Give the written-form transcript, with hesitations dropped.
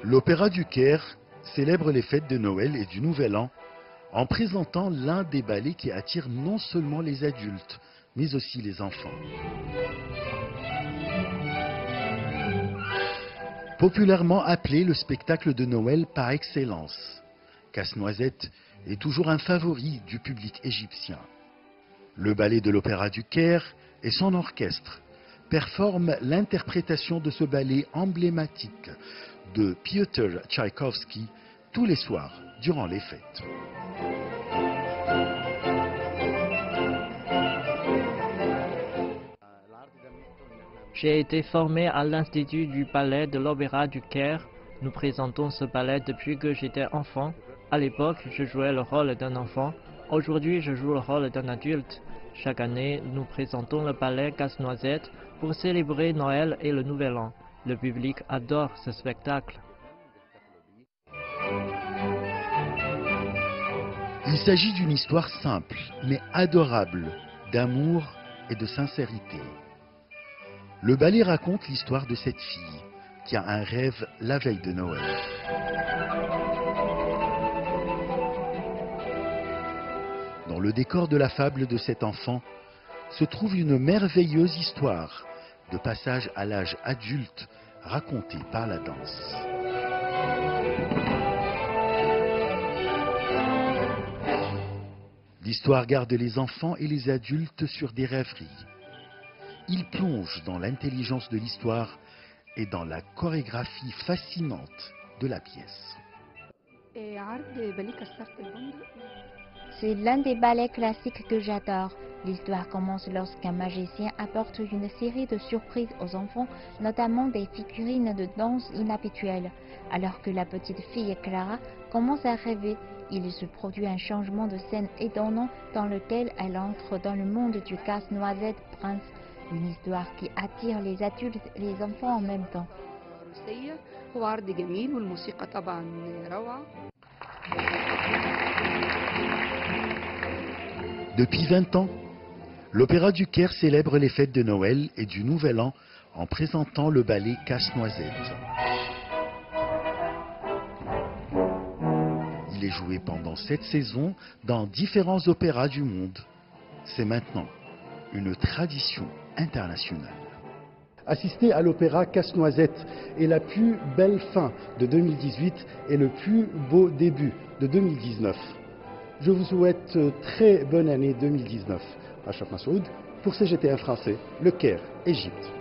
L'Opéra du Caire célèbre les fêtes de Noël et du Nouvel An en présentant l'un des ballets qui attire non seulement les adultes, mais aussi les enfants. Populairement appelé le spectacle de Noël par excellence, Casse-Noisette est toujours un favori du public égyptien. Le ballet de l'Opéra du Caire et son orchestre performent l'interprétation de ce ballet emblématique de Piotr Tchaïkovski tous les soirs durant les fêtes. J'ai été formé à l'Institut du ballet de l'Opéra du Caire. Nous présentons ce ballet depuis que j'étais enfant. À l'époque, je jouais le rôle d'un enfant. Aujourd'hui, je joue le rôle d'un adulte. Chaque année, nous présentons le ballet Casse-Noisette pour célébrer Noël et le Nouvel An. Le public adore ce spectacle. Il s'agit d'une histoire simple, mais adorable, d'amour et de sincérité. Le ballet raconte l'histoire de cette fille qui a un rêve la veille de Noël. Dans le décor de la fable de cet enfant se trouve une merveilleuse histoire de passage à l'âge adulte racontée par la danse. L'histoire garde les enfants et les adultes sur des rêveries. Il plonge dans l'intelligence de l'histoire et dans la chorégraphie fascinante de la pièce. C'est l'un des ballets classiques que j'adore. L'histoire commence lorsqu'un magicien apporte une série de surprises aux enfants, notamment des figurines de danse inhabituelles. Alors que la petite fille Clara commence à rêver, il se produit un changement de scène étonnant dans lequel elle entre dans le monde du Casse-Noisette Prince. Une histoire qui attire les adultes et les enfants en même temps. Depuis 20 ans, l'Opéra du Caire célèbre les fêtes de Noël et du Nouvel An en présentant le ballet Casse-Noisette. Il est joué pendant 7 saisons dans différents opéras du monde. C'est maintenant une tradition internationale. Assister à l'opéra Casse-Noisette est la plus belle fin de 2018 et le plus beau début de 2019. Je vous souhaite très bonne année 2019. Achraf Massoud pour CGTN français, Le Caire, Égypte.